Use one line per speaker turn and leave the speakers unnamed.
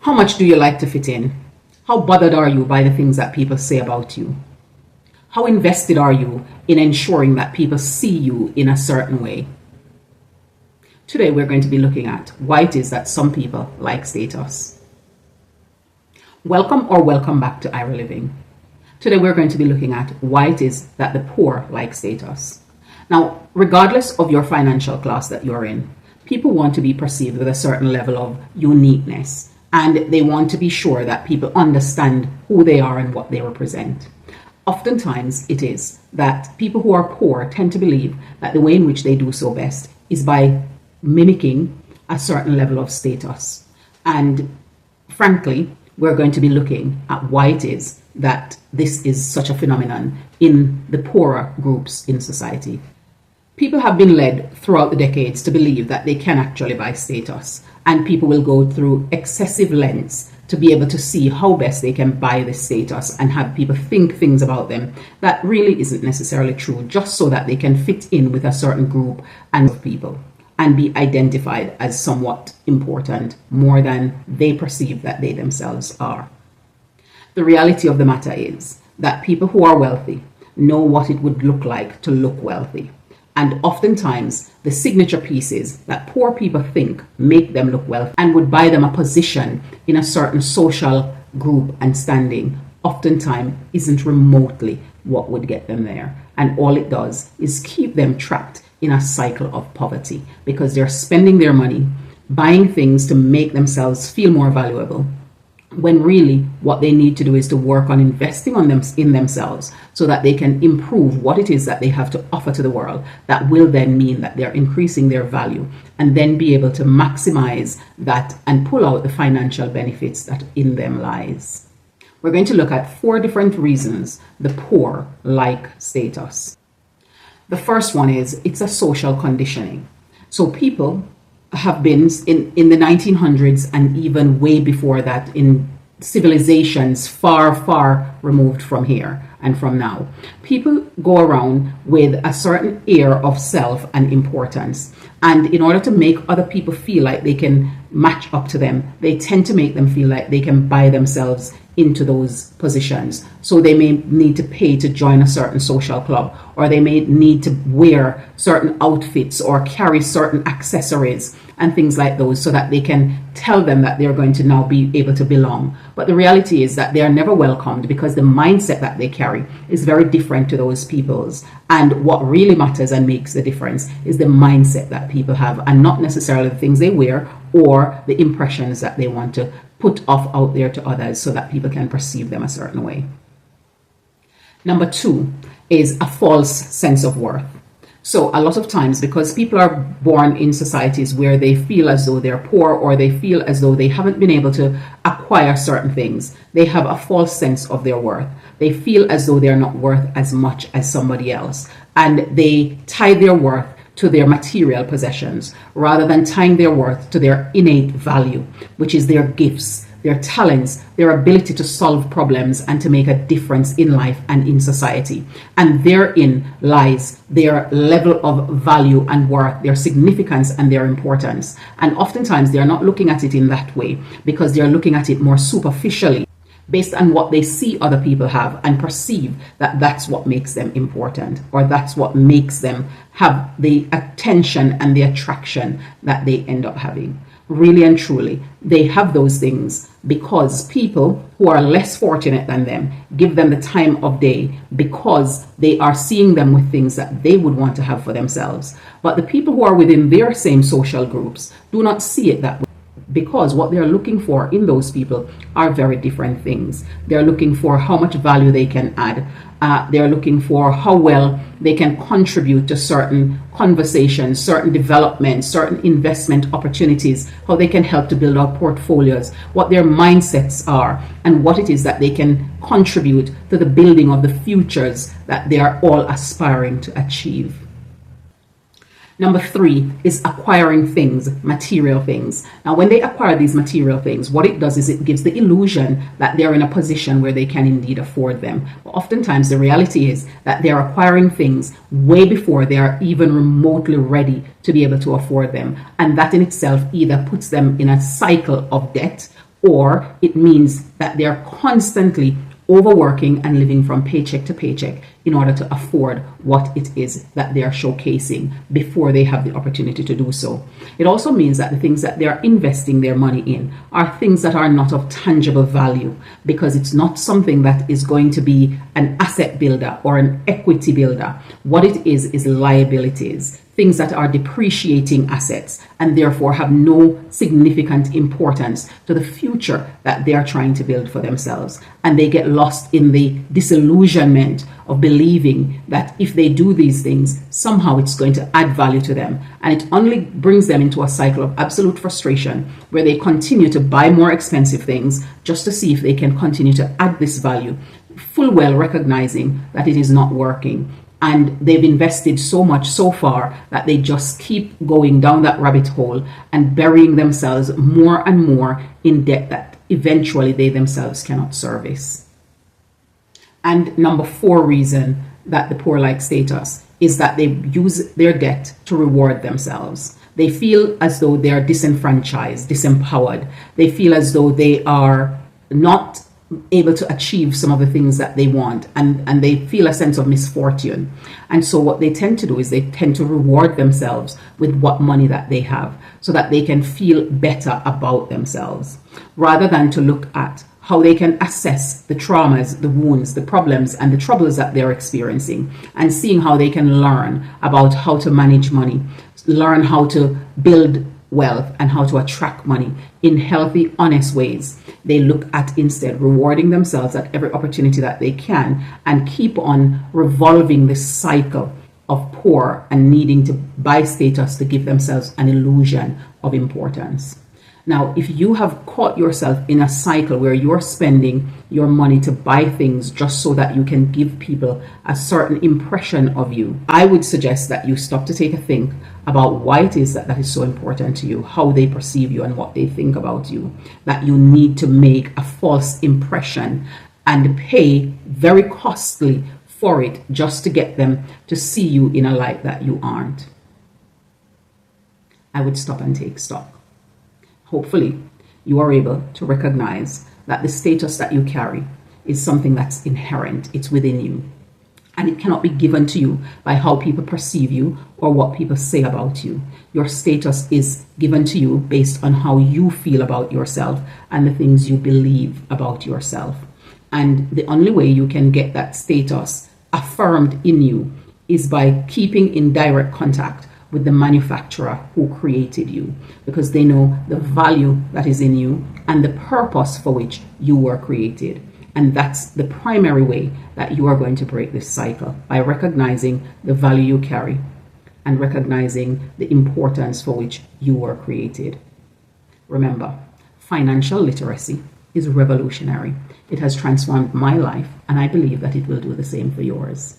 How much do you like to fit in? How bothered are you by the things that people say about you? How invested are you in ensuring that people see you in a certain way? Today we're going to be looking at why it is that some people like status. Welcome back to Ira Living. Today we're going to be looking at why it is that the poor like status. Now, regardless of your financial class that you're in, people want to be perceived with a certain level of uniqueness, and they want to be sure that people understand who they are and what they represent. Oftentimes it is that people who are poor tend to believe that the way in which they do so best is by mimicking a certain level of status. And frankly, we're going to be looking at why it is that this is such a phenomenon in the poorer groups in society. People have been led throughout the decades to believe that they can actually buy status, and people will go through excessive lengths to be able to see how best they can buy this status and have people think things about them that really isn't necessarily true, just so that they can fit in with a certain group and of people and be identified as somewhat important more than they perceive that they themselves are. The reality of the matter is that people who are wealthy know what it would look like to look wealthy. And oftentimes, the signature pieces that poor people think make them look wealthy and would buy them a position in a certain social group and standing, oftentimes isn't remotely what would get them there. And all it does is keep them trapped in a cycle of poverty, because they're spending their money buying things to make themselves feel more valuable, when really what they need to do is to work on investing in themselves so that they can improve what it is that they have to offer to the world. That will then mean that they're increasing their value and then be able to maximize that and pull out the financial benefits that in them lies. We're going to look at 4 different reasons the poor like status. The first one is it's a social conditioning. So people have been in the 1900s and even way before that in civilizations far removed from here and from now. People go around with a certain air of self and importance. And in order to make other people feel like they can match up to them, they tend to make them feel like they can buy themselves into those positions. So they may need to pay to join a certain social club, or they may need to wear certain outfits or carry certain accessories and things like those so that they can tell them that they're going to now be able to belong. But the reality is that they are never welcomed, because the mindset that they carry is very different to those people's. And what really matters and makes the difference is the mindset that people have, and not necessarily the things they wear or the impressions that they want to put off out there to others so that people can perceive them a certain way. Number 2 is a false sense of worth. So a lot of times, because people are born in societies where they feel as though they're poor, or they feel as though they haven't been able to acquire certain things, they have a false sense of their worth. They feel as though they're not worth as much as somebody else, and they tie their worth to their material possessions rather than tying their worth to their innate value, which is their gifts, their talents, their ability to solve problems and to make a difference in life and in society. And therein lies their level of value and worth, their significance and their importance. And oftentimes they're not looking at it in that way, because they're looking at it more superficially, based on what they see other people have and perceive that that's what makes them important, or that's what makes them have the attention and the attraction that they end up having. Really and truly, they have those things because people who are less fortunate than them give them the time of day, because they are seeing them with things that they would want to have for themselves. But the people who are within their same social groups do not see it that way, because what they're looking for in those people are very different things. They're looking for how much value they can add. They're looking for how well they can contribute to certain conversations, certain developments, certain investment opportunities, how they can help to build out portfolios, what their mindsets are, and what it is that they can contribute to the building of the futures that they are all aspiring to achieve. Number 3 is acquiring things, material things. Now, when they acquire these material things, what it does is it gives the illusion that they're in a position where they can indeed afford them. But oftentimes the reality is that they're acquiring things way before they are even remotely ready to be able to afford them. And that in itself either puts them in a cycle of debt, or it means that they are constantly overworking and living from paycheck to paycheck in order to afford what it is that they are showcasing before they have the opportunity to do so. It also means that the things that they are investing their money in are things that are not of tangible value, because it's not something that is going to be an asset builder or an equity builder. What it is liabilities, things that are depreciating assets and therefore have no significant importance to the future that they are trying to build for themselves. And they get lost in the disillusionment of believing that if they do these things, somehow it's going to add value to them. And it only brings them into a cycle of absolute frustration where they continue to buy more expensive things just to see if they can continue to add this value, full well recognizing that it is not working. And they've invested so much so far that they just keep going down that rabbit hole and burying themselves more and more in debt that eventually they themselves cannot service. And number 4 reason that the poor-like status is that they use their debt to reward themselves. They feel as though they are disenfranchised, disempowered. They feel as though they are not able to achieve some of the things that they want, and they feel a sense of misfortune. And so what they tend to do is they tend to reward themselves with what money that they have so that they can feel better about themselves, rather than to look at how they can assess the traumas, the wounds, the problems, and the troubles that they're experiencing, and seeing how they can learn about how to manage money, learn how to build wealth, and how to attract money in healthy, honest ways. They look at instead rewarding themselves at every opportunity that they can, and keep on revolving this cycle of poor and needing to buy status to give themselves an illusion of importance. Now, if you have caught yourself in a cycle where you're spending your money to buy things just so that you can give people a certain impression of you, I would suggest that you stop to take a think about why it is that that is so important to you, how they perceive you and what they think about you, that you need to make a false impression and pay very costly for it just to get them to see you in a light that you aren't. I would stop and take stock. Hopefully, you are able to recognize that the status that you carry is something that's inherent, it's within you, and it cannot be given to you by how people perceive you or what people say about you. Your status is given to you based on how you feel about yourself and the things you believe about yourself. And the only way you can get that status affirmed in you is by keeping in direct contact with the manufacturer who created you, because they know the value that is in you and the purpose for which you were created. And that's the primary way that you are going to break this cycle, by recognizing the value you carry and recognizing the importance for which you were created. Remember, financial literacy is revolutionary. It has transformed my life, and I believe that it will do the same for yours.